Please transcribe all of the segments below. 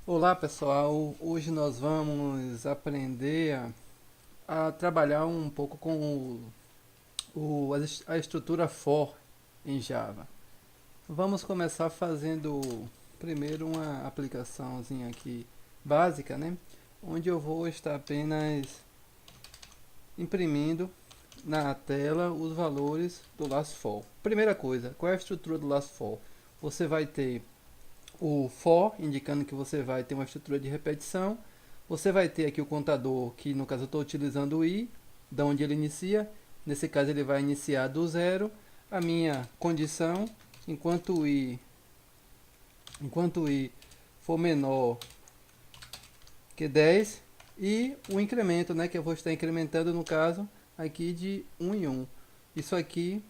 Olá pessoal, hoje nós vamos aprender a trabalhar um pouco com a estrutura for em Java. Vamos começar fazendo primeiro uma aplicaçãozinha aqui básica, né? Onde eu vou estar apenas imprimindo na tela os valores do last for. Primeira coisa, qual é a estrutura do last for? Você vai ter o for, indicando que você vai ter uma estrutura de repetição. Você vai ter aqui o contador, que no caso eu estou utilizando o i, da onde ele inicia. Nesse caso ele vai iniciar do zero. A minha condição, enquanto i for menor que 10, e o incremento, né, que eu vou estar incrementando no caso aqui de 1 em 1. Isso aqui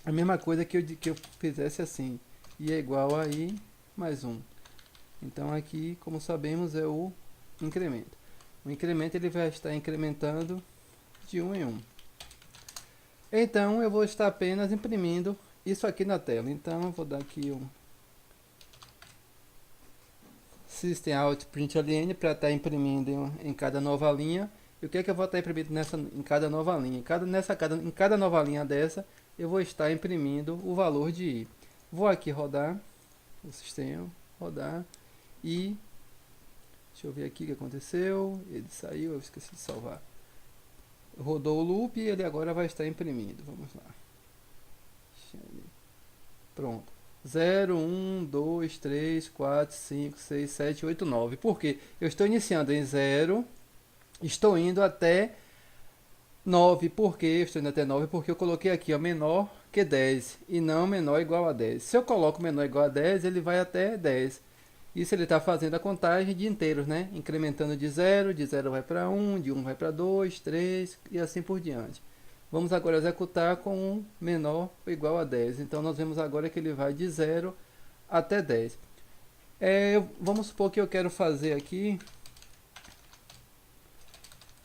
é a mesma coisa que eu fizesse assim, i é igual a i mais 1. Então aqui, como sabemos, é o incremento. O incremento ele vai estar incrementando de 1 em 1. Então eu vou estar apenas imprimindo isso aqui na tela. Então eu vou dar aqui um System Out println para estar imprimindo em cada nova linha. E o que é que eu vou estar imprimindo em cada nova linha? Em cada nova linha dessa, eu vou estar imprimindo o valor de i. Vou aqui rodar o sistema, rodar e deixa eu ver aqui o que aconteceu. Ele saiu, eu esqueci de salvar. Rodou o loop e ele agora vai estar imprimindo. Vamos lá. Pronto. 0, 1, 2, 3, 4, 5, 6, 7, 8, 9. Por quê? Eu estou iniciando em 0, estou indo até 9. Por quê? Eu estou indo até 9 porque eu coloquei aqui ó, menor que 10 e não menor ou igual a 10. Se eu coloco menor ou igual a 10, ele vai até 10. Isso ele está fazendo a contagem de inteiros, né? Incrementando de 0 vai para 1, de 1 vai para 2, 3 e assim por diante. Vamos agora executar com um menor ou igual a 10. Então nós vemos agora que ele vai de 0 até 10. Vamos supor que eu quero fazer aqui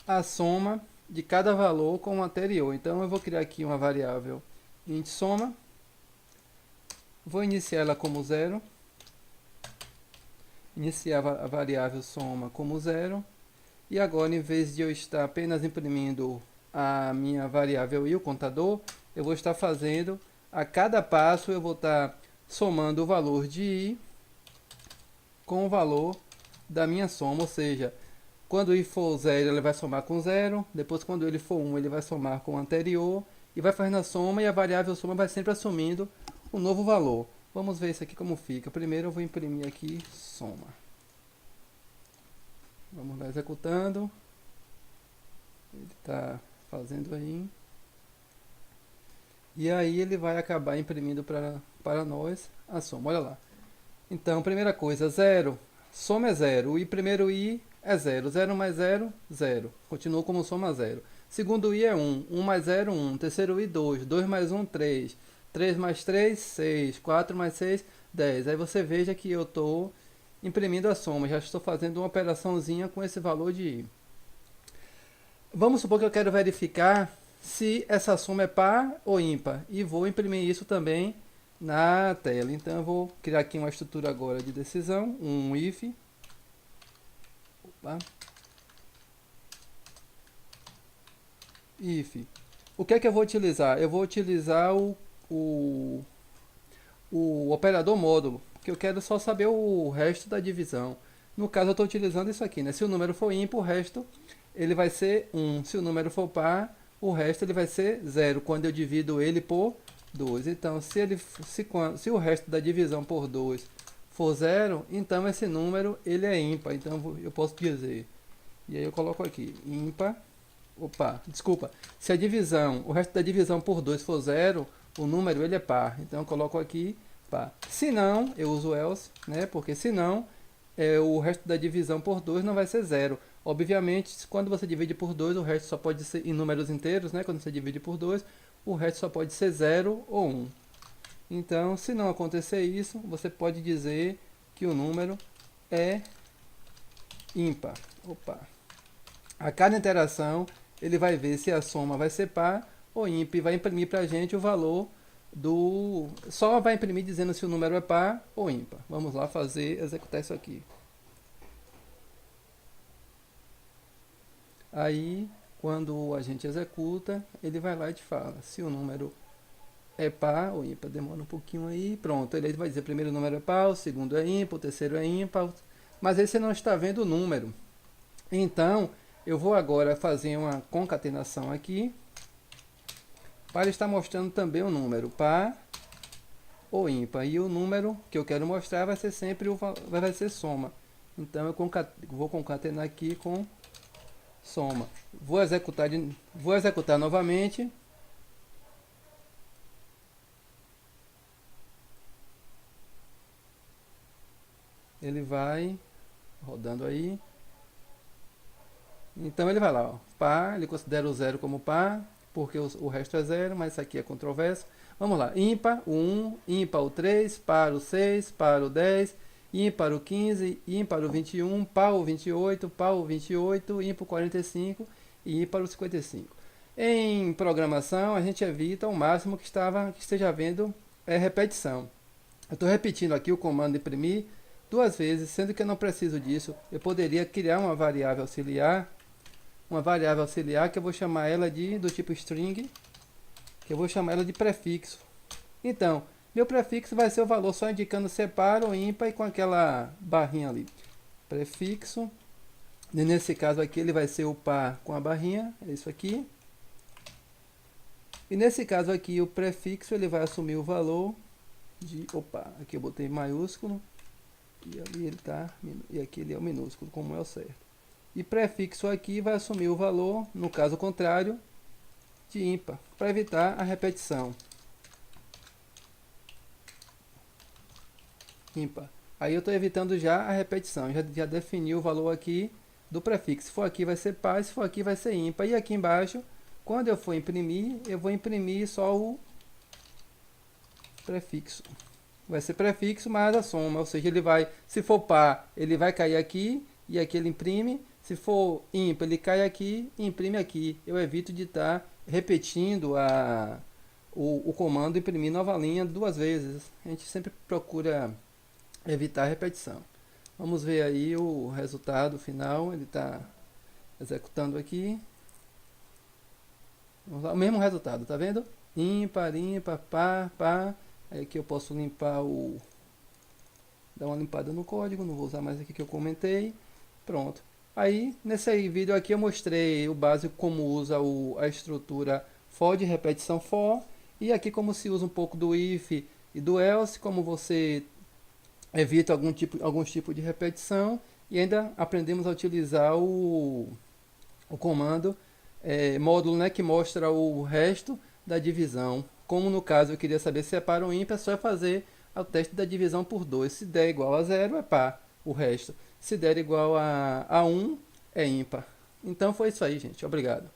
a soma de cada valor com o anterior. Então eu vou criar aqui uma variável int soma. Vou iniciar ela como 0. Iniciar a variável soma como 0. E agora, em vez de eu estar apenas imprimindo a minha variável i, o contador, eu vou estar fazendo, a cada passo, eu vou estar somando o valor de i com o valor da minha soma. Ou seja, quando i for 0, ele vai somar com 0. Depois, quando ele for 1, ele vai somar com o anterior. E vai fazendo a soma e a variável soma vai sempre assumindo um novo valor. Vamos ver isso aqui como fica. Primeiro eu vou imprimir aqui soma. Vamos lá executando. Ele está fazendo aí. E aí ele vai acabar imprimindo para nós a soma. Olha lá. Então, primeira coisa, 0. Soma é 0. O primeiro i é 0. 0 mais 0, 0. Continua como soma 0. Segundo i é 1. 1 mais 0, 1. Terceiro i, 2. 2 mais 1, 3. 3 mais 3, 6. 4 mais 6, 10. Aí você veja que eu estou imprimindo a soma. Já estou fazendo uma operaçãozinha com esse valor de i. Vamos supor que eu quero verificar se essa soma é par ou ímpar. E vou imprimir isso também na tela. Então eu vou criar aqui uma estrutura agora de decisão, um if. Opa. If. O que é que eu vou utilizar? Eu vou utilizar o operador módulo, porque eu quero só saber o resto da divisão. No caso eu estou utilizando isso aqui, né? Se o número for ímpar, o resto ele vai ser 1. Se o número for par, o resto ele vai ser 0, quando eu divido ele por 2. Então, se o resto da divisão por 2 for 0, então esse número ele é ímpar. Então, eu posso dizer, e aí eu coloco aqui, ímpar, desculpa, se o resto da divisão por 2 for 0, o número ele é par. Então, eu coloco aqui par. Se não, eu uso else, né? Porque se não, o resto da divisão por 2 não vai ser 0. Obviamente, quando você divide por 2, o resto só pode ser em números inteiros, né? Quando você divide por 2, o resto só pode ser 0 ou 1. Então, se não acontecer isso, você pode dizer que o número é ímpar. A cada interação, ele vai ver se a soma vai ser par ou ímpar e vai imprimir para a gente o valor do... Só vai imprimir dizendo se o número é par ou ímpar. Vamos lá executar isso aqui. Aí, quando a gente executa, ele vai lá e te fala se o número é par ou ímpar. Demora um pouquinho aí, pronto. Ele vai dizer o primeiro número é par, o segundo é ímpar, o terceiro é ímpar. Mas aí você não está vendo o número. Então, eu vou agora fazer uma concatenação aqui para estar mostrando também o número par ou ímpar. E o número que eu quero mostrar vai ser sempre vai ser soma. Então eu vou concatenar aqui com soma. Vou executar novamente. Ele vai rodando aí. Então ele vai lá, ó, par, ele considera o zero como par, porque o resto é zero, mas isso aqui é controverso. Vamos lá, ímpar o 1, ímpar o 3, par o 6, par o 10, ímpar o 15, ímpar o 21, par o 28, par o 28, ímpar o 45 e ímpar o 55. Em programação, a gente evita o máximo que esteja havendo repetição. Eu estou repetindo aqui o comando imprimir duas vezes, sendo que eu não preciso disso. Eu poderia criar uma variável auxiliar que eu vou chamar ela do tipo string, que eu vou chamar ela de prefixo. Então, meu prefixo vai ser o valor só indicando se é par ou ímpar e com aquela barrinha ali. Prefixo, e nesse caso aqui ele vai ser o par com a barrinha, é isso aqui. E nesse caso aqui o prefixo ele vai assumir o valor de, aqui eu botei maiúsculo, e ali ele tá, e aqui ele é o minúsculo, como é o certo. E prefixo aqui vai assumir o valor, no caso contrário, de ímpar, para evitar a repetição. Ímpar. Aí eu estou evitando já a repetição, já defini o valor aqui do prefixo. Se for aqui vai ser par, se for aqui vai ser ímpar. E aqui embaixo, quando eu for imprimir, eu vou imprimir só o prefixo. Vai ser prefixo mais a soma, ou seja, ele vai, se for par, ele vai cair aqui e aqui ele imprime. Se for ímpar, ele cai aqui e imprime aqui. Eu evito de estar repetindo o comando imprimir nova linha duas vezes. A gente sempre procura evitar a repetição. Vamos ver aí o resultado final. Ele está executando aqui. Vamos lá, o mesmo resultado, tá vendo? Ímpar, ímpar, par, par. Aí aqui eu posso limpar dar uma limpada no código. Não vou usar mais aqui que eu comentei. Pronto. Aí, nesse vídeo aqui eu mostrei o básico como usa a estrutura for de repetição for, e aqui como se usa um pouco do if e do else, como você evita alguns tipos de repetição, e ainda aprendemos a utilizar o comando módulo, né, que mostra o resto da divisão. Como no caso eu queria saber se é par ou ímpar, é só fazer o teste da divisão por 2. Se der igual a 0 é par, o resto. Se der igual a 1, é ímpar. Então foi isso aí, gente. Obrigado.